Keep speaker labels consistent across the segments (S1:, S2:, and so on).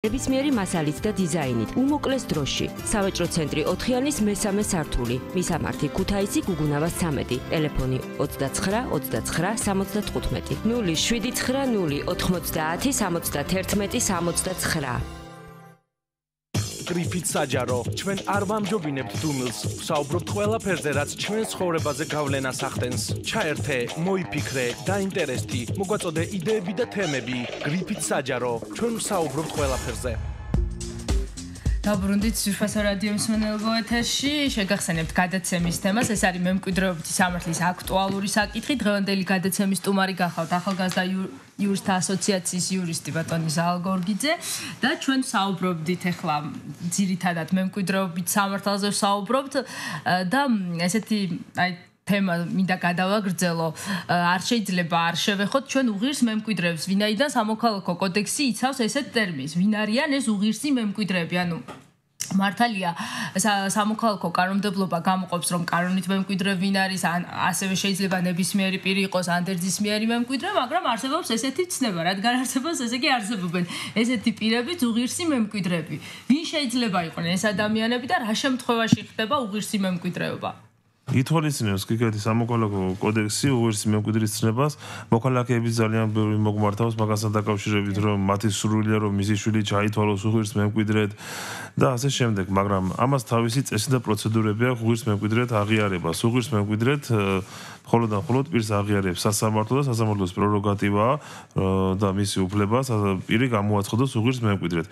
S1: ნებისმიერი მასალით და დიზაინით, უმოკლეს დროში. სავაჭრო ცენტრი 4-იანის მესამე სართული. მისამართი ქუთაისი გუგუნავას 13. ტელეფონი 29 29 75 079 90 90 71 69.
S2: გრიფით საჯარო, ჩვენ არ ვამჯობინებთ დუმილს, ვსაუბრობთ ყველაფერზე, რაც ჩვენ ცხოვრებაზე გავლენას ახდენს. ჩაერთე, მოიფიქრე, დაინტერესდი, მოგვაწოდე იდეები და თემები. გრიფით საჯარო, ჩვენ ვსაუბრობთ ყველაფერზე.
S3: დაბრუნდით სურფასო რადიო მსმენელო ეთერში, შეგახსენებთ გადაცემის თემას, ეს არის მემკვიდრეობითი სამართლის აქტუალური საკითხი. დღევანდელი გადაცემის სტუმარი გახავთ ახალგაზრდა იურისტთა ასოციაციის იურისტი ბატონი ზაალ გორგიძე და ჩვენ საუბრობდით ახლა ძირითადად მემკვიდრეობით სამართალზე საუბრობთ და ესეთი თემა მინდა გადავაგრძელო, არ შეიძლება არ შევეხოთ ჩვენ უღირს მემკვიდრეებს, ვინაიდან სამოქალაქო კოდექსი იცავს ესეთ ტერმინს, ვინ არიან ეს უღირსი მემკვიდრეები, ანუ მართალია სამოქალაქო კანონმდებლობა გამოყოფს რომ კანონით მემკვიდრე ვინ არის, ასევე შეიძლება ნებისმიერი პირი იყოს ანდერძისმიერი მემკვიდრე, მაგრამ არსებობს ესეთი ცნება, რადგან არსებობს ესე იგი არსებობენ ესეთი პირები უღირსი მემკვიდრეები. ვინ შეიძლება იყვნენ ეს ადამიანები და რა შემთხვევაში ხდება უღირსი მემკვიდრეობა?
S4: ითვალისწინებს გიგეთი სამოქალაქო კოდექსი უღირსი მემკვიდრის ცნებას, მოქალაქეები ძალიან ბევრი მოგმართავს მაგასთან დაკავშირებით, რომ მათი სურვილია რომ მისი შვილი ჩაითვალოს უღირს მემკვიდრედ და ასე შემდეგ, მაგრამ ამას თავისი წესი და პროცედურები აქვს უღირს მემკვიდრედ აღიარებას. უღირს მემკვიდრედ მხოლოდ და მხოლოდ პირს აღიარებს სასამართლო და სასამართლოს პრეროგატივაა და მისი უფლება პირი გამოაცხადოს უღირს მემკვიდრედ.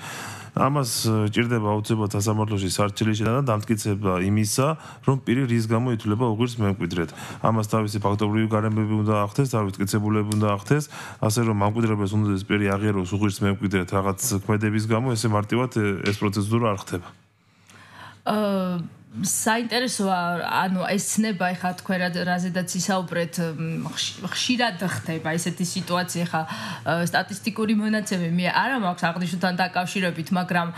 S4: ამას ჭირდება აუცილებლად სასამართლოში სარჩელიშება და დამტკიცება იმისა, რომ პირი რის გამო ითვლება უღირს მემკვიდრედ. ამას თავისი ფაქტობრივი გარემოებები უნდა ახდენს, თავისი მტკიცებულები უნდა ახდენს, ასე რომ მემკვიდრეობას უნდა ეს პირი აღიაროს უღირს მემკვიდრედ რაღაც ქმედების გამო, ესე მარტივად ეს პროცედურა არ ხდება.
S3: საინტერესოა, ანუ ეს ცნება ხა თქვენ რაზედაც ისაუბრეთ, ხშირად ხდება ესეთი სიტუაცია, ხა სტატისტიკური მონაცემები მე არა მაქვს აღნიშნულთან დაკავშირებით, მაგრამ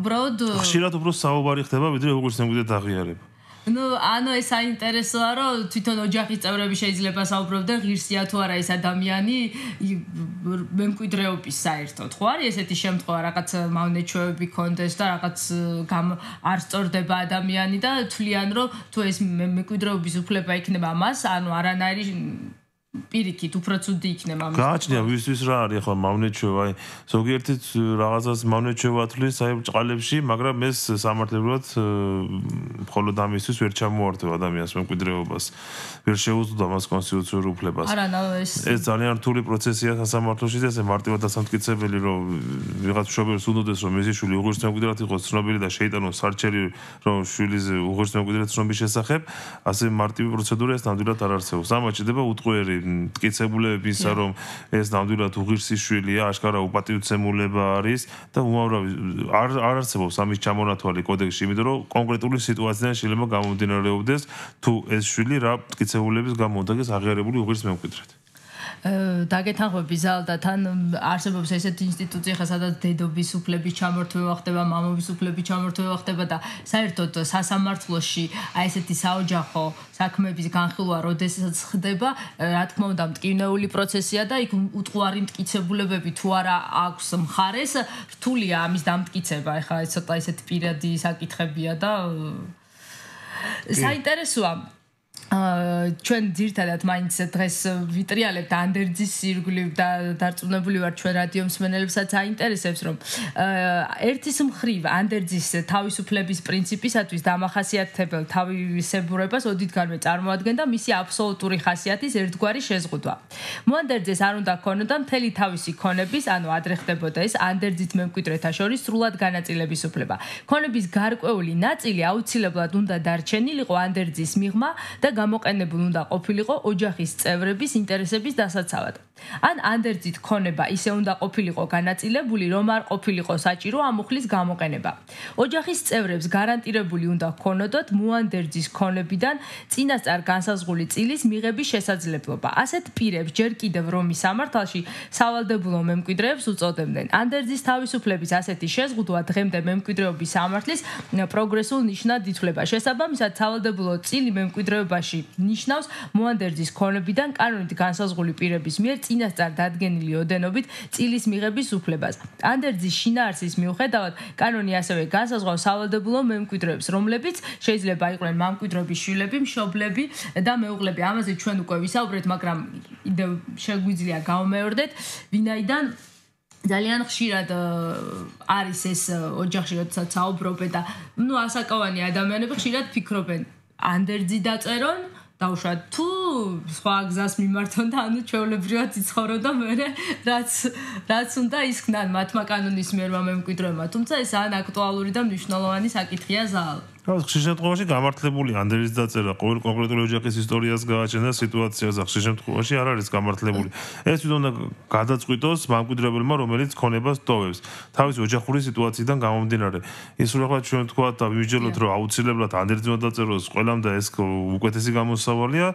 S3: უბრალოდ
S4: ხშირად უფრო საუბარი ხდება, ვიდრე უღირს მემკვიდრედ აღიარება.
S3: ანუ ეს საინტერესოა, რომ თვითონ ოჯახის წევრები შეიძლება საუბრობდნენ ღირსია თუ არა ეს ადამიანი მემკვიდრეობის საერთოდ. ხო არის ესეთი შემთხვევა, რაღაც მავნეჩვევები კონდეს და რაღაც არ სწორდება ადამიანი და თვლიან, რომ თუ ეს მემკვიდრეობის უფლება იქნება მას, ანუ არანაირი პირიქით უფრო ცუდი იქნება ამის.
S4: გააჩნია ვისთვის რა არის ახლა მავნეჩვევა, აი ზოგიერთი რაღაცას მავნეჩვევა თulis აი ბჭყალებში, მაგრამ ეს სამართლებრივად მხოლოდ ამისთვის ვერ ჩამოართვა ადამიანს მემკვიდრეობას, ვერ შეუძლო მას კონსტიტუციურ უფლებას. ეს ძალიან რთული პროცესია სასამართლოში და ესე მარტივად დასამტკიცებელი, რომ ვიღაც მშობელს უნდოდეს, რომ მისი შვილი უღირს მემკვიდრად იყოს ცნობილი და შეიტანოს სარჩელი, რომ შვილის უღირს მემკვიდრედ ცნობის შესახებ, ასე მარტივი პროცედურა ეს ნამდვილად არ არსებობს. ამას ჭირდება უტყუერი მტკიცებულებები ისა, რომ ეს ნამდვილად უღირსი შვილია, აშკარა უპატივცემულება არის და უმავრავი არ არსებობს ამის ჩამონათვალი კოდექსში, იმიტომ რომ კონკრეტული სიტუაციიდან შეიძლება გამომდინარეობდეს, თუ ეს შვილი რა მტკიცებულების გამო უნდა იყოს აღიარებული უღირს მემკვიდრედ.
S3: დაგეთანხმები ზალ და თან არსებობს ესეთი ინსტიტუცია, ხა სადაც დედობის უფლების ჩამორთმევა ხდება, მამობის უფლების ჩამორთმევა ხდება და საერთოდ სასამართლოში აი ესეთი საოჯახო საქმეების განხილვა როდესაც ხდება, რა თქმა უნდა მტკივნეული პროცესია და იქ უტყუარი მტკიცებულებები თუ არა აქვს მხარეს, რთულია ამის დამტკიცება. ეხლა ეს ცოტა ესეთი პირადი საკითხებია და საინტერესოა ჩვენ ძირთადად მაინც დღეს ვიტრიალებთ ანდერძის ირგვლივ და დარწმუნებული ვარ ჩვენ რადიო მსმენელებსაც აინტერესებს, რომ ერთის მხრივ ანდერძის თავისუფლების პრინციპისათვის დამახასიათებელ თავისებურებას ოდითგანვე წარმოადგენდა მისი აბსოლუტური ხასიათის ერთგვარი შეზღუდვა. მოანდერძეს არ უნდა ქონოდა მთელი თავისი ქონების, ანუ ადრე ხდებოდა ეს ანდერძით მემკვიდრეთა შორის სრულად განაწილების უფლება. ქონების გარკვეული ნაწილი აუცილებლად უნდა დარჩენილიყო ანდერძის მიღმა და გამოყენებულ უნდა ყოფილიყო ოჯახის წევრების ინტერესების დასაცავად. ან ანდერძით ქონება ისე უნდა ყოფილიყო განაწილებული, რომ არ ყოფილიყო საჭირო ამუხლის გამოყენება. ოჯახის წევრებს გარანტირებული უნდა ქონოდოთ მოანდერძის ქონებიდან წინასწარ განსაზღვრული წილის მიღების შესაძლებლობა. ასეთ პირებს ჯერ კიდევ რომის სამართალში სავალდებულო მემკვიდრეებს უწოდებდნენ. ანდერძის თავისუფლების ასეთი შეზღუდვა დღემდე მემკვიდრეობის სამართლის პროგრესულ ნიშნად ითვლება. შესაბამისად, სავალდებულო წილი მემკვიდრეობაში ნიშნავს მოანდერძის ქონებიდან კანონით განსაზღვრული პირების მიერ წინასწარ დადგენილი ოდენობით წილის მიღების უფლებას. ანდერძის შინაარსის მიუხედავად, კანონი ასევე განსაზღვრავს სავალდებულო მემკვიდრეებს, რომლებიც შეიძლება იყვნენ მამკვიდრობის შვილები, მშობლები და მეუღლები. ამაზე ჩვენ უკვე ვისაუბრეთ, მაგრამ კიდევ შეგვიძლია გავმეორდეთ, ვინაიდან ძალიან ხშირად არის ეს ოჯახში, როდესაც საუბრობენ და ასაკოვანი ადამიანები ხშირად ფიქრობენ, ანდერძი დაწერონ, დაუშვათ თუ სხვა გზას მიმართონ და ჩვეულებრივად იცხოვრონ და მე რაც უნდა ისხნან მათმა კანონის მიერმა მემკვიდრეებმა. თუმცა ეს ან აქტუალური და მნიშვნელოვანი საკითხია ზალ.
S4: ხშირ შემთხვევაში გამართლებული ანდერძის დაწერა ყოველ კონკრეტული ოჯახის ისტორიას გააჩენდა სიტუაციაზე, ხშირ შემთხვევაში არ არის გამართლებული. ეს თვითონ უნდა გადაწყვიტოს მემკვიდრებელმა, რომელიც ქონებას ტოვებს, თავისი ოჯახური სიტუაციიდან გამომდინარე. ისურვებად ჩვენ ვთქვათ და ვიმსჯელოთ, რომ აუცილებლად ანდერძი უნდა დაწეროს ყველამ და ეს უკეთესი გამოსავალია,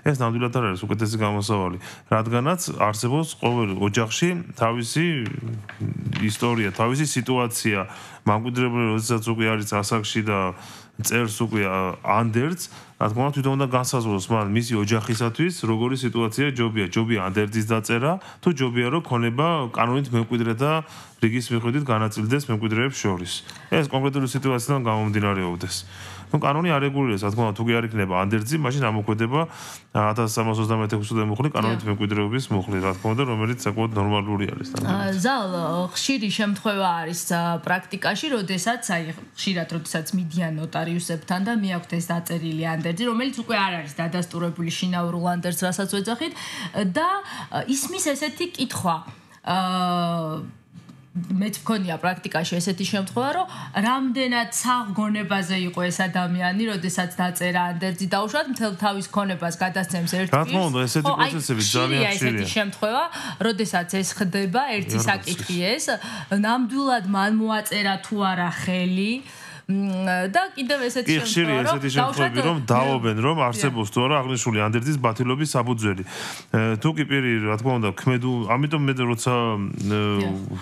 S4: ეს ნამდვილად არ არის უკეთესი გამოსავალი, რადგანაც არსებობს ყოველ ოჯახში თავისი ისტორია, თავისი სიტუაცია, მემკვიდრებელი როდესაც უკვე არის ასაკში და წერს უკვე ანდერძს, რა თქმა უნდა თვითონ უნდა განსაზღვროს მან მისი ოჯახისათვის როგორი სიტუაცია ჯობია ანდერძის დაწერა თუ ჯობია რომ ქონება კანონით მემკვიდრე და რიგის მიხედვით განაწილდეს მემკვიდრეებს შორის. ეს კონკრეტული სიტუაციიდან გამომდინარეობდეს. ნუ კანონი არეგულირებს, რა თქმა უნდა თუ კი არ იქნება ანდერძი, მაშინ ამოქმედება 1326 წლამდე მუხლი კანონით მემკვიდრეობის მუხლი, რა თქმა უნდა, რომელიც საკმაოდ ნორმალური არის.
S3: ზალ, ხშირი შემთხვევა არის პრაქტიკაში, როდესაც როდესაც მიდიან ნოტარიუსებთან და მიაქვთ ეს დაწერილი ანდერძი, რომელიც უკვე არ არის დადასტურებული შინაურულ ანდერძს, რასაც ვეძახით და ისმის ესეთი კითხვა. მე თქონია პრაქტიკაში ესეთი შემთხვევა, რომ რამდენად საღგონებაზე იყო ეს ადამიანი, როდესაც დაწერა ანდერძი დაუშვათ, მთელ თავის ქონებას გადასცემს ერთ პირს.
S4: რა თქმა უნდა, ესეთი პროცესები ძალიან ხშირია.
S3: ესეთი შემთხვევა, როდესაც ეს ხდება, ერთი საკითხი ეს, ნამდვილად მან მოაწერა თუ არა ხელი. და კიდევ ესეთი
S4: შემთხვევები რომ დაობენ რომ არსებობს თუ არა აღნიშნული ანდერძის ბათილობის საფუძველი. თუ კი პირი რა თქმა უნდა ამიტომ მე როცა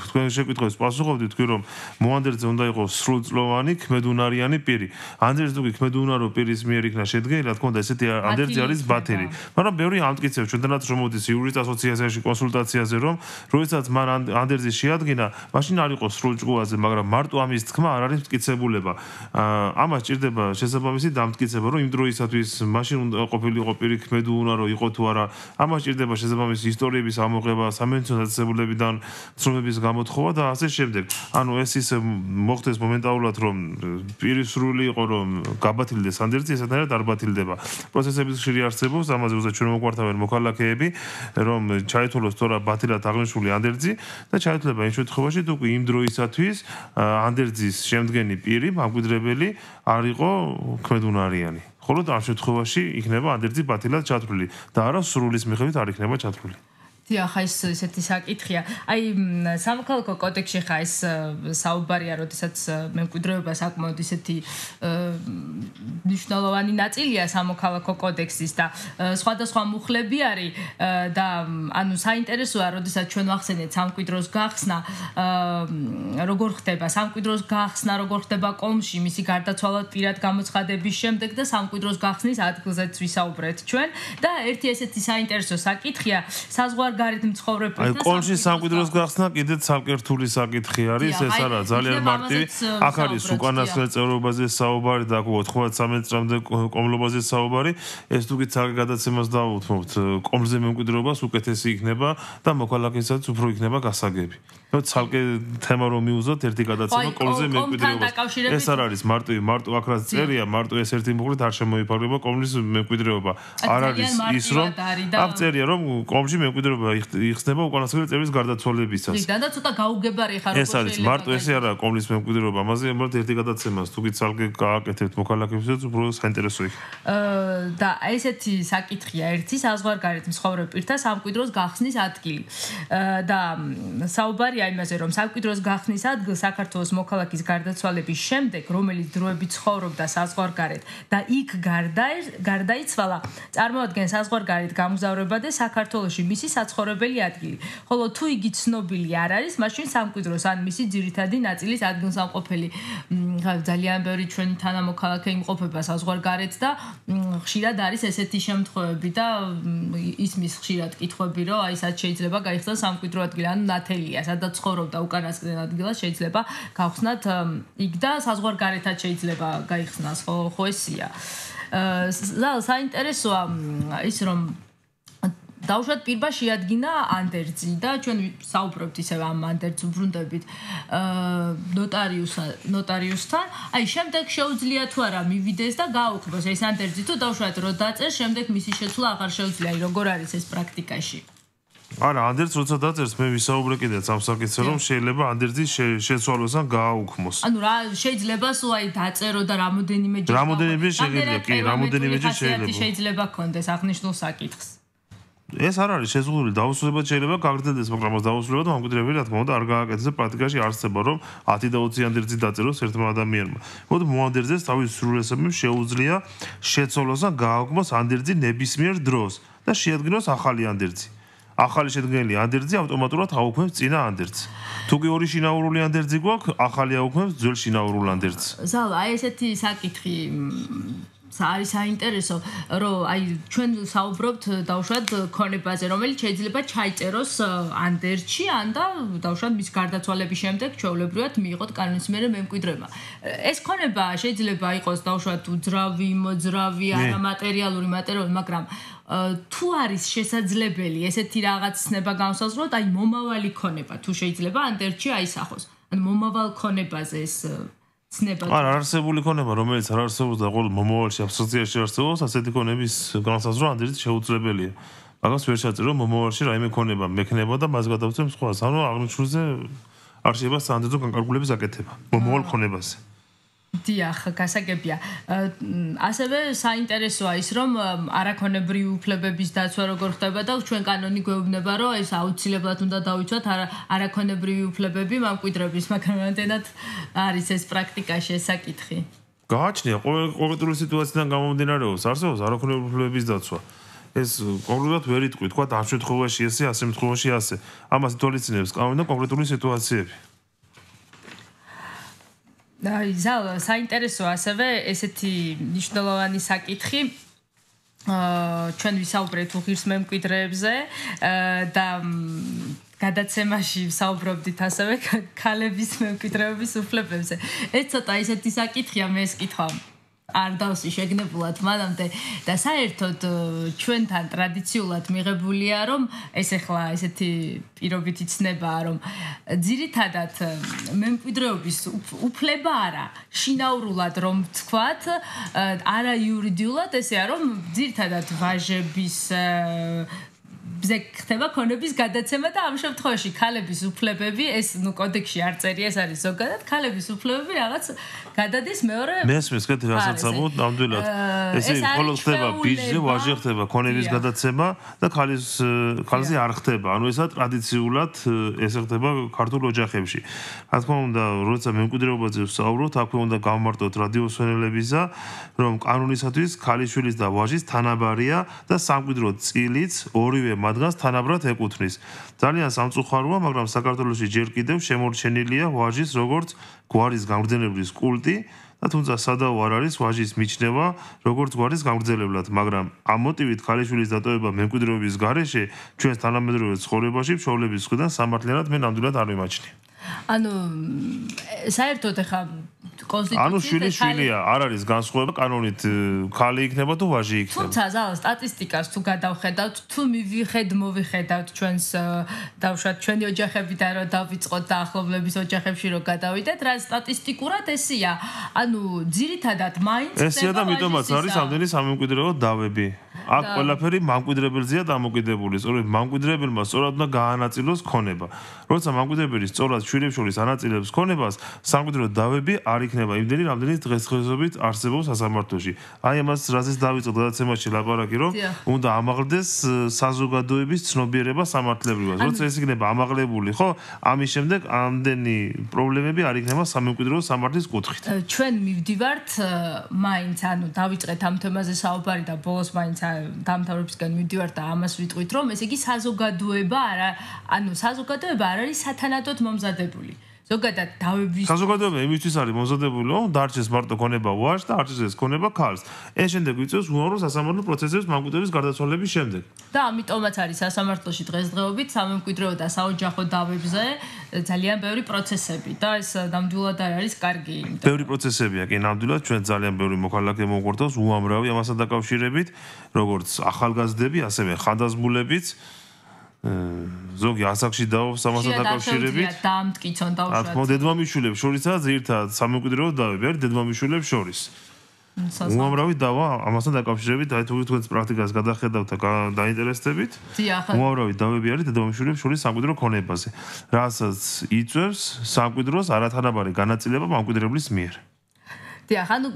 S4: თქვენ შეკითხვას პასუხობდი თქვი რომ მოანდერძზე უნდა იყოს სრულწლოვანი ქმედუნარიანი პირი. ანდერძი თუ კი ქმედუნარო პირის მიერ იქნა შედგენილი, რა თქმა უნდა ესეთი ანდერძი არის ბათილი. მაგრამ ბევრი ამტკიცებს ჩვენთანაც რომ მოდის იურისტ ასოციაციაში კონსულტაციაზე რომ როდესაც მან ანდერძი შეადგინა, მაშინ არ იყო სრულჭკუაზე, მაგრამ მარტო ამის თქმა არ არის მტკიცებულება. ამას ჭირდება შესაბამისი დამტკიცება, რომ იმ დროისათვის მაშინ უნდა ყოფილიყო პირი ქმედუნარო იყო თუ არა. ამას ჭირდება შესაბამისი ისტორიების ამოღება, სამედიცინო დაწესებულებიდან ცნობების გამოთხოვა და ასე შემდეგ. ანუ ეს ისე მოხდეს მომენტალურად, რომ პირი სრული იყო, რომ გაბათილდეს ანდერძი, ესეთანაც არ ბათილდება. პროცესების ხშირი არსებობს, ამაზე უზად ჩვენ მოგვართავენ მოქალაქეები, რომ ჩაითვალოს თორა ბათილად აღნიშნული ანდერძი და ჩაითვლება იმ შემთხვევაში, თუ იმ დროისათვის ანდერძის შემდგენი პირი მემკვიდრებელი არ იყო ქმედუნარიანი. ხოლო ამ შემთხვევაში იქნება ანდერძი ბათილად ჩათვლილი და არა სრულის მიხედვით არ იქნება ჩათვლილი.
S3: ხა ეს ესეთი საკითხია. აი სამოქალაქო კოდექსში ხა ეს საუბარია, როდესაც მემკვიდრეობა საკმაოდ ისეთი მნიშვნელოვანი ნაწილია სამოქალაქო კოდექსის და სხვადასხვა მუხლები არის და ანუ საინტერესოა, როდესაც ჩვენ ვახსენეთ სამკვიდროს გახსნა, როგორ ხდება სამკვიდროს გახსნა, როგორ ხდება კომში, მისი გარდაცვალა პირად გამოცხადების შემდეგ და სამკვიდროს გახსნის ადგილზეც ვისაუბრეთ ჩვენ და ერთი ესეთი საინტერესო საკითხია საზღვარგარეთ მცხოვრებელთა
S4: აი კომში სამკვიდროს გახსნა კიდე ცალკე რთული საკითხი არის, ეს არა ძალიან მარტივი. აქ არის უკანასკნელ წევრობაზე საუბარი და 93 წლამდე კომლობაზე საუბარი. ეს თუ კი ცალკე გადაცემას დავუთმობთ, კომლზე მემკვიდრეობას უკეთესი იქნება და მოქალაქესაც უფრო იქნება გასაგები. ცალკე თემა რომ მიუძოთ ერთი გადაცემა კომლზე მემკვიდრეობას. ეს არ არის მარტო აქ რაც წერია, მარტო ეს ერთი მუხლით არ შემოიფარგლება კომლის მემკვიდრეობა. არ არის ის რომ აქ წერია რომ კომში მემკვიდრეობა იხსნება უკანასკნელი წევრის გარდაცვალებისას.
S3: და ცოტა გაუგებარი ხარ
S4: ეს არის მარტო ესე არა კომლის მემკვიდრეობა, ამაზე უბრალოდ ერთი გადაცემას თუ კი ცალკე გააკეთებთ მოქალაქეებსაც უფრო საინტერესო იქნება.
S3: და ესეთი საკითხია ერთი საზღვარგარეთ მცხოვრებ პირთა სამკვიდროს გახსნის ადგილი. და საუბარია იმაზე, რომ სამკვიდროს გახსნის ადგილ საქართველოს მოქალაქის გარდაცვალების შემდეგ, რომელიც დროებით ცხოვრობდა საზღვარგარეთ და იქ გარდაიცვალა, წარმოადგენს საზღვარგარეთ გამგზავრება და საქართველოში მისი საცხოვრებელი ადგილი. ხოლო თუ იგი ცნობილი არ არის, მაშინ სამკვიდროს ან მისი ძირითადი ნაწილის ადგილსამყოფელი ძალიან ბევრი ჩვენი თანამოქალაქე იმყოფება საზღვარგარეთ და ხშირად არის ესეთი შემთხვევები და ისმის ხშირად კითხვები, რომ აი სად შეიძლება გაიხსნას სამკვიდრო ადგილი, ანუ ნათელია, სადაც ცხოვრობდა უკანასკნელ ადგილას შეიძლება გავხსნათ იქ და საზღვარგარეთაც შეიძლება გაიხსნას, ხო ესია. საინტერესოა ის რომ დავუშვათ პირმა შეადგინა ანდერძი და ჩვენ საუბრობთ ისევ ამ ანდერძს უბრუნდებით ნოტარიუსთან. აი შემდეგ შეუძლია თუ არა მივიდეს და გააუქმოს ეს ანდერძი თუ დავუშვათ რომ დაწერს შემდეგ მისი შეცვლა აღარ შეუძლია. როგორ არის ეს პრაქტიკაში?
S4: არა, ანდერძს როცა დაწერს მე ვისაუბრე კიდეც ამ საკითხზე რომ შეიძლება ანდერძი შეცვალოსან გააუქმოს.
S3: ანუ რა შეიძლება სულ აი დაწერო და რამოდენიმეჯერ შეიძლება კონდეს აღნიშნულ საკითხს.
S4: ეს არ არის შეზღუდული დაუსრულებლად შეიძლება გაგრძელდეს, მაგრამ მას დაუსრულებლად მემკვიდრეები რა თქმა უნდა არ გააკეთეს და პრაქტიკაში არსება რომ 10 და 20 ანდერძი დაწეროს ერთმა ადამიანმა. მოდი მოანდერძეს თავის სრულესებებს შეუძლია შეცვალოსან გააუქმოს ანდერძი ნებისმიერ დროს და შეადგინოს ახალი ანდერძი. ახალი შედგენილი ანდერძი ავტომატურად აუქმებს წინა ანდერძს. თუ კი ორი შინაურული ანდერძი გვაქვს, ახალი აუქმებს ძველ შინაურულ ანდერძს.
S3: ზალა, აი ესეთი საკითხი არის საინტერესო, რომ აი ჩვენ საუბრობთ დავუშვათ ქონებაზე, რომელიც შეიძლება ჩაიწეროს ანდერძში, ან და დავუშვათ მის გარდაცვალების შემდეგ ჩვეულებრივად მიიღოთ კანონისმიერი მემკვიდრეობა. ეს ქონება შეიძლება იყოს დავუშვათ უძრავი, მოძრავი, არამატერიალური, მატერიალური, მაგრამ თუ არის შესაძლებელი ესეთი რაღაც ცნება განსაზღვროთ, აი მომავალი ქონება თუ შეიძლება ანდერძში აისახოს. ანუ მომავალ ქონებაზე ეს ცნება.
S4: არ არსებული ქონება, რომელიც არ არსებობს და ყოველ მომავალში აბსტრაქციაში არსებობს, ასეთი ქონების განსაზღვრა ანდერძით შეუძლებელია. მაგას ვერ ჩაწერო მომავალში რაიმე ქონება მექნება და მას გადავწევ სხვას. ანუ აღნიშნულზე არ შეიძლება საანდერძო განკარგულების აკეთება მომავალ ქონებაზე.
S3: დიახ, გასაგებია. ასევე საინტერესოა ის, რომ არაქონებრივი უფლებების დაცვა როგორ ხდება და ჩვენ კანონი გვეუბნება, რომ ეს აუცილებლად უნდა დავიცვათ არაქონებრივი უფლებები მემკვიდრეობის, მაგრამ რამდენად არის ეს პრაქტიკაში ეს საკითხი?
S4: გააჩნია კონკრეტული სიტუაციიდან გამომდინარეობს, არსებობს არაქონებრივი უფლებების დაცვა. ეს კონკრეტულად ვერ იტყვი, თქვა ამ შემთხვევაში ესე, ამ შემთხვევაში ასე. ამას ითვალისწინებს კანონი და კონკრეტული სიტუაციები.
S3: აი, ზალა, საინტერესოა ასევე ესეთი მნიშვნელოვანი საკითხი. ჩვენ ვისაუბრეთ უღირს მემკვიდრეებზე და გადაცემაში ვსაუბრობდით ასევე ქალების მემკვიდრეობის უფლებებზე. ეს ცოტა ისეთი საკითხია, მე ეს კითხვა არ დავსი შეგნებულად მანამდე და საერთოდ ჩვენთან ტრადიციულად მიღებულია რომ ეს ახლა ესეთი პირობითი ცნებაა რომ ძირითადად მემკვიდრეობის უფლება არა შინაურულად რომ ვთქვათ არა იურიდიულად ესეა რომ ძირითადად ვაჟების ზე ხდება ქონების გადაცემა და ამ შემთხვევაში ქალების უფლებები ეს ნუ კოდექსში არ წერია ეს არის ზოგადად ქალების უფლებები რაღაც გადადის მეორე
S4: მესმის კეთილ ასაცამოდ ნამდვილად ესე მხოლოდ ხდება ბიჭზე ვაჟი ხდება ქონების გადაცემა და ქალზე არ ხდება ანუ ესა ტრადიციულად ეს ხდება ქართულ ოჯახებში რა თქმა უნდა როცა მემკვიდრეობაზე ვსაუბრობთ აქვე უნდა გავმარტოთ რადიოსვენელებისა რომ კანონისათვის ქალიშვილის და ვაჟის თანაბარია და სამკვიდრო წილიც ორივე მათგანს თანაბრად ეკუთვნის. ძალიან სამწუხაროა, მაგრამ საქართველოში ჯერ კიდევ შემორჩენილია ვაჟის როგორც გვარის გამგრძელებლის კულტი და თუმცა სადაო არ არის ვაჟის მიჩნევა როგორც გვარის გამგრძელებლად, მაგრამ ამ მოტივით ქალიშვილის დატოვება მემკვიდრეობის გარეშე ჩვენს თანამედროვე ცხოვრებაში მშობლების მხრიდან სამართლიანად მე ნამდვილად არ ვიმაჩნია.
S3: ანუ საერთოდ ახლა კონსტიტუცია
S4: ანუ შვილია არ არის განსხვავება კანონით ქალი იქნება თუ ვაჟი იქნება
S3: თუმცა ზალა სტატისტიკას თუ გადავხედავთ თუ მოვიხედავთ ჩვენს დავშვათ ჩვენი ოჯახებიდან რომ დავიწყოთ და ახლობლების ოჯახებში რომ გადავიდეთ რა სტატისტიკურად ესია ანუ ძირითადად მაინც
S4: ესია და მიტომაც არის ამდენი სამემკვიდრეო დავები აქ ყველაფერი მამკვიდრებელზეა დამოკიდებული სწორედ მამკვიდრებელმა სწორად უნდა გაანაწილოს ქონება როცა მამკვიდრებელი სწორად შვილებს ანაწილებს ქონებას სამკვიდრო დავები არ იქნება იმდენი რამდენი დღესდღეობით არსებობს სასამართლოში აი ამას რაზეც დავიწყოთ გადაცემაში ლაპარაკი რომ უნდა ამაღლდეს საზოგადოების ცნობიერება სამართლებრივად როცა ეს იქნება ამაღლებული ხო ამის შემდეგ ამდენი პრობლემები არ იქნება სამემკვიდრეო სამართლის კუთხით
S3: ჩვენ მივდივართ მაინც ანუ დავიწყეთ ამ თემაზე საუბარი და ბოლოს მაინც დამთავრებისგან მივდივარ და ამას ვიტყვით, რომ ესე იგი საზოგადოება საზოგადოება არ არის სათანადოდ მომზადებული. ზოგადად დავების
S4: საზოგადოება იმისთვის არის მომზადებული, რომ დარჩეს მარტო ქონება ვაჟს და არჩეს ეს ქონება ქალს. ეს შემდეგ ვიწევს უამრავ სასამართლო პროცესებს მემკვიდრეობის გარდაცვალების შემდეგ.
S3: და ამიტომაც არის სასამართლოში დღესდღეობით სამემკვიდრეო და საოჯახო დავებზე ძალიან ბევრი პროცესები და ეს ნამდვილად არის კარგი.
S4: ბევრი პროცესებია, კი, ნამდვილად ჩვენ ძალიან ბევრი მოქალაქე მოგვარდავს უამრავი ამასთან დაკავშირებით, როგორც ახალგაზრდები, ასევე ხანდაზმულებიც. ზოგი ასაკში დაობს ამასთან დაკავშირებით.
S3: დაამტკიცონ დაუშვათ.
S4: რა დედმამიშვილებს შორისაა ძირითადად სამემკვიდრეო დავები არის დედმამიშვილებს შორის. უამრავი დავა ამასთან დაკავშირებით, აი თუ თქვენს პრაქტიკას გადახედავთ და დაინტერესდებით. უამრავი დავები არის დედმამიშვილებს შორის სამკვიდრო ქონებაზე, რასაც იწვევს სამკვიდროს არათანაბარი განაწილება მემკვიდრებლის მიერ.
S3: დიახ, ანუ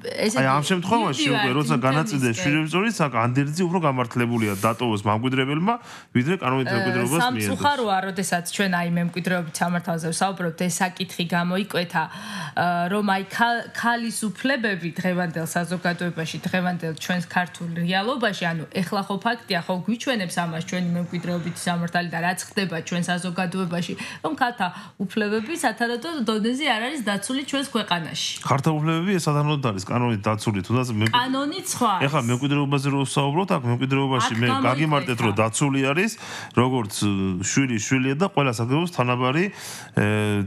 S3: ესე
S4: აი ამ შემთხვევაში უკვე როცა განაწილდეს შვილებს აქ ანდერძი უფრო გამართლებულია დატოვოს მემკვიდრებელმა, ვიდრე კანონით მემკვიდრეობას მიიღოს.
S3: სამწუხაროა, როდესაც ჩვენ აი მემკვიდრეობით სამართალზე ვსაუბრობთ, ეს საკითხი გამოიკვეთა, რომ აი ქალის უფლებები დღევანდელ საზოგადოებაში, დღევანდელ ჩვენს ქართულ რეალობაში, ანუ ეხლა ხო ფაქტია, ხო გვიჩვენებს ამას ჩვენი მემკვიდრეობით სამართალი და რაც ხდება ჩვენ საზოგადოებაში, რომ ქალთა უფლებები სათანადო დონეზე არ არის დაცული ჩვენს ქვეყანაში. უფლებები
S4: ეს სათანადოდ არის კანონით დაცული, თუნდაც
S3: კანონით სხვა.
S4: ეხლა მემკვიდრეობაზე რო ვსაუბრობთ, აქ მემკვიდრეობაში მე გაგიმარტეთ, რომ დაცული არის, როგორც შვილია და ყველა საკითხს თანაბარი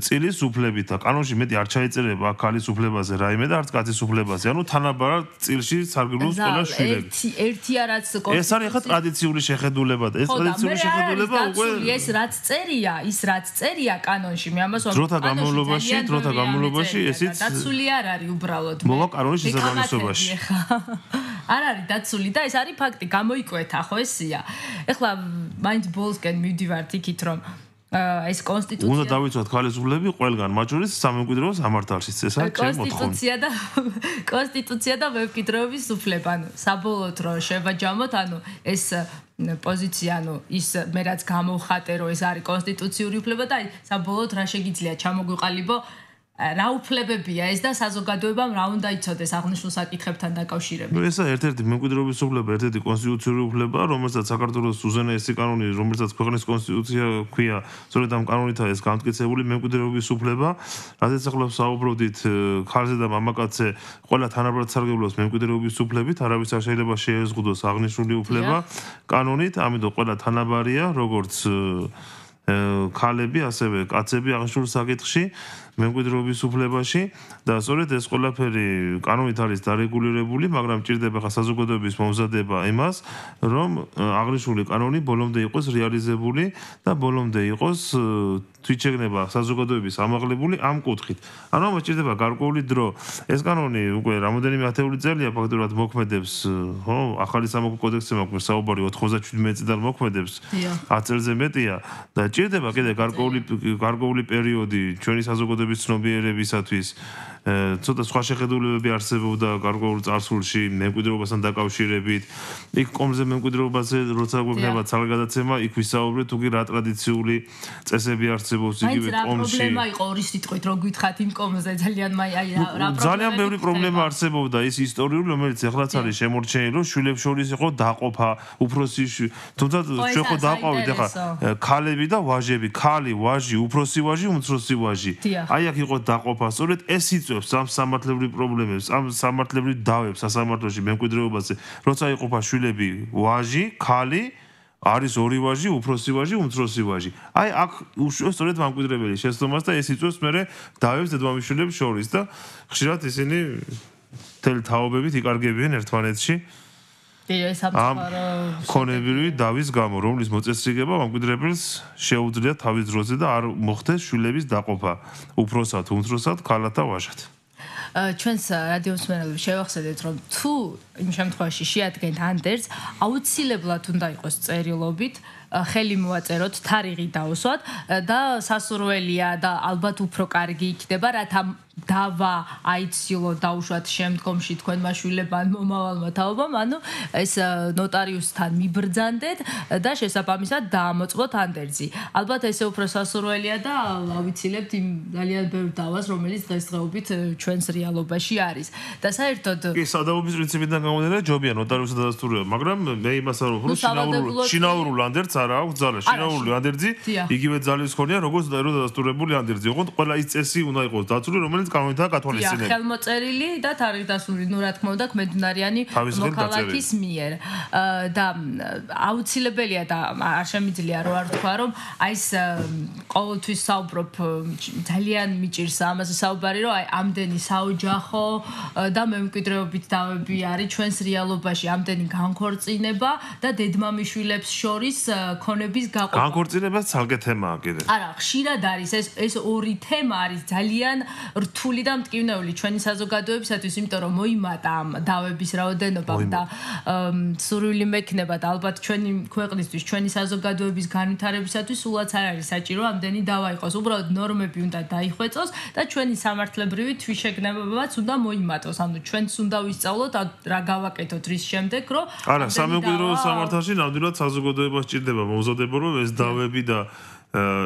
S4: წილის უფლებით და კანონში მეტი არ ჩაიწერება ქალის უფლებაზე რაიმე და არც კაცის უფლებაზე. ანუ თანაბარ წილში სარგებლობს ყველა შვილები.
S3: ერთია რაც
S4: ეს არის ახლა ტრადიციული შეხედულება და ეს ტრადიციული შეხედულება უკვე
S3: ეს რაც წერია, ის რაც წერია კანონში, მე ამას ვამბობ.
S4: დროთა განმავლობაში ესეც
S3: დაცული არ არის უბრალოდ
S4: მოვა კანონის შესაბამისობაში.
S3: არ არის დაცული და ეს არის ფაქტი, გამოიკვეთა ხო ესია. ეხლა მაინც ბოლოსკენ მივდივართ იქით, რომ ეს კონსტიტუცია
S4: უნდა დავიცვათ ქალის უფლებები ყველგან, მათ შორის სამემკვიდრეო სამართალში. ეს არის ჩემი მოთხოვნა.
S3: კონსტიტუცია და მემკვიდრეობის უფლება, ანუ საბოლოოდ რო შევაჯამოთ, ანუ ეს პოზიცია, ანუ ის მე რაც გამოვხატე, რომ ეს არის კონსტიტუციური უფლება და აი საბოლოოდ რა შეგიძლია ჩამოგვიყალიბო რა უფლებებია ეს და საზოგადოებამ რა უნდა იცოდეს აღნიშნულ საკითხებთან დაკავშირებით.
S4: ესა ერთ-ერთი მემკვიდრეობის უფლება, ერთ-ერთი კონსტიტუციური უფლება, რომელსაც საქართველოს უზენაესი კანონი, რომელსაც ქვეყნის კონსტიტუცია ქვია, სწორედ ამ კანონითაა ეს გამტკიცებული მემკვიდრეობის უფლება, რადგან ახლა ვსაუბრობდით ქალზე და მამაკაცზე ყველა თანაბრად სარგებლობს მემკვიდრეობის უფლებით, არავის არ შეიძლება შეეზღუდოს აღნიშნული უფლება კანონით, ამიტომ ყველა თანაბარია, როგორც ქალები, ასევე კაცები აღნიშნულ საკითხში. მემკვიდრეობის უფლებაში და სწორედ ეს ყველაფერი კანონით არის დარეგულირებული, მაგრამ ჭირდება ხა საზოგადოების მომზადება იმას, რომ აღნიშნული კანონი ბოლომდე იყოს რეალიზებული და ბოლომდე იყოს თვითშეგნება საზოგადოების ამაღლებული ამ კუთხით. ანუ ამას ჭირდება გარკვეული დრო. ეს კანონი უკვე რამოდენიმე ათეული წელია ფაქტობრივად მოქმედებს, ხო, ახალი სამოქალაქო კოდექსზე მაქვს საუბარი 97 წლიდან მოქმედებს. 10 წელზე მეტია და ჭირდება კიდე გარკვეული პერიოდი ჩვენი საზოგადოების ცნობიერებისათვის ცოტა სხვა შეხედულებები არსებობდა გარკვეულ წარსულში მემკვიდრეობასთან დაკავშირებით. იქ კომზე მემკვიდრეობაზე როცა გვექნება ძალგადაცემა, იქ ვისაუბრეთ უკვე რა ტრადიციული წესები არსებობს იგივე კომში.
S3: პრობლემა იყო ორი სიტყვით, რო გითხათ იმ კომზე ძალიან
S4: ძალიან ბევრი პრობლემა არსებობდა ის ისტორიული, რომელიც ახლაც არის შემორჩენილი, რომ შვილებს შორის იყო დაყოფა, უფროსი, თუმცა ჩვენ ხო დავყავით ახლა ქალები და ვაჟები, ქალი, ვაჟი, უფროსი ვაჟი, უმცროსი ვაჟი. აი აქ იყო დაყოფა, სწორედ ეს იწვევს ამ სამართლებრივ პრობლემებს, ამ სამართლებრივ დავებს სასამართლოში მემკვიდრეობაზე, როცა იყოფა შვილები, ვაჟი, ქალი, არის ორი ვაჟი, უფროსი ვაჟი, უმცროსი ვაჟი. აი აქ უშუალოდ სწორედ მემკვიდრებელი შეცდომას და ეს იწვევს მერე დავებს დედმამიშვილებს შორის და ხშირად ისინი თელ თაობებით იკარგებიან ერთმანეთში. ამ ქონებრივი დავის გამო, რომლის მოწესრიგება მემკვიდრებელს შეუძლია თავის დროზე და არ მოხდეს შვილების დაყოფა უფროსად, უმცროსად, ქალად და ვაჟად.
S3: ჩვენს რადიოს მსმენელებს შევახსენებთ, რომ თუ იმ შემთხვევაში შეადგენთ ანდერძს, აუცილებლად უნდა იყოს წერილობით ხელი მოაწეროთ, თარიღი დავუსვათ და სასურველია და ალბათ უფრო კარგი იქნება, რათა დავა აიცილო დაუშვათ შემდგომში თქვენმა შვილებთან მომავალმა თაობამ, ანუ ეს ნოტარიუსთან მიბრძანდეთ და შესაბამისად დაამოწმოთ ანდერძი. ალბათ ესე უფრო სასურველია და ავიცილებთ იმ ძალიან ბევრ დავას, რომელიც დღესდღეობით ჩვენს რეალობაში არის. და საერთოდ
S4: კი, სადავობის პრინციპიდან გამომდინარე, ჯობია ნოტარიუსი დადასტურება, მაგრამ მე იმას არ ვუყურო, შინაურულ ანდერძს არ აქვს ძალა, შინაურული ანდერძი იგივე ძალის ხორია, როგორც დადასტურებული ანდერძი. ოღონდ ყველა ის წესი უნდა იყოს დაცული, რომელიც გამომდინარე გათვალისწინებით.
S3: ხელმოწერილი და თარიღდასრული, ნუ რა თქმა უნდა, ქმედუნარიანი მოქალაქის მიერ. და აუცილებელია და არ შემიძლია რო არ თქვა, რომ აი ეს ყოველთვის საუბრობ, ძალიან მიჭირს ამაზე საუბარი, რომ აი ამდენი საოჯახო და მემკვიდრეობით დავები არის ჩვენს რეალობაში, ამდენი განქორწინება და დედმამიშვილებს შორის ქონების გაყოფა.
S4: განქორწინება ცალკე თემაა კიდე.
S3: არა, ხშირად არის ეს ორი თემა არის ძალიან რთული და მტკივნეული ჩვენი საზოგადოებისათვის, იმიტომ რომ მოიმატა ამ დავების რაოდენობამ და სურვილი მექნება და ალბათ ჩვენი ქვეყნისთვის, ჩვენი საზოგადოების განვითარებისათვის სულაც არ არის საჭირო ამდენი დავა იყოს. უბრალოდ ნორმები უნდა დაიხვეწოს და ჩვენი სამართლებრივი თვითშეგნებებაც უნდა მოიმატოს. ანუ ჩვენც უნდა ვისწავლოთ რა გავაკეთოთ რის შემდეგ, რომ
S4: არა, სამემკვიდრო სამართალში ნამდვილად საზოგადოებას სჭირდება მომზადება, რომ ეს დავები და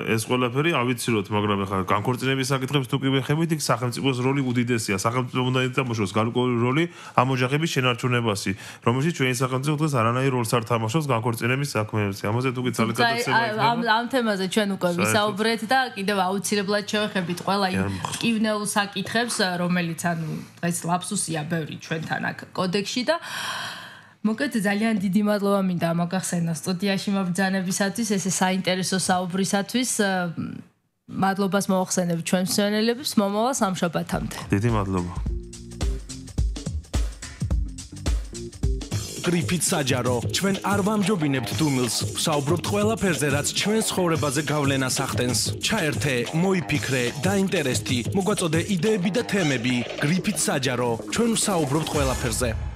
S4: ეს ყველაფერი ავიცილოთ, მაგრამ ახლა განქორწინების საკითხებს თუ კი ვეხებით, იქ სახელმწიფოს როლი უდიდესია. სახელმწიფო უნდა ითამაშოს გარკვეული როლი ამ ოჯახების შენარჩუნებაში, რომელშიც ჩვენი სახელმწიფო დღეს არანაირ როლს არ თამაშობს განქორწინების საქმეებში. ამაზე თუ კი ძალე გადაცემა იქნება.
S3: ამ თემაზე ჩვენ უკვე ვისაუბრეთ და კიდევ აუცილებლად შევეხებით ყველა იმ მტკივნეულ საკითხებს, რომელიც ანუ დღეს ლაფსუსია ბევრი ჩვენთან აქ კოდექსში და მოგეთ ძალიან დიდი მადლობა მინდა მოგახსენა სტუდიაში მობრძანებისათვის, ესე საინტერესო საუბრისათვის. მადლობას მოახსენებ ჩვენ მსმენელებს, მომავალ სამშაბათამდე.
S4: დიდი მადლობა.
S2: გრიფით საჯარო, ჩვენ არ ვამჯობინებთ დუმილს, ვსაუბრობთ ყველაფერზე, რაც ჩვენ ცხოვრებაზე გავლენას ახდენს. ჩაერთე, მოიფიქრე, დაინტერესდი, მოგვაწოდე იდეები და თემები. გრიფით საჯარო, ჩვენ ვსაუბრობთ ყველაფერზე.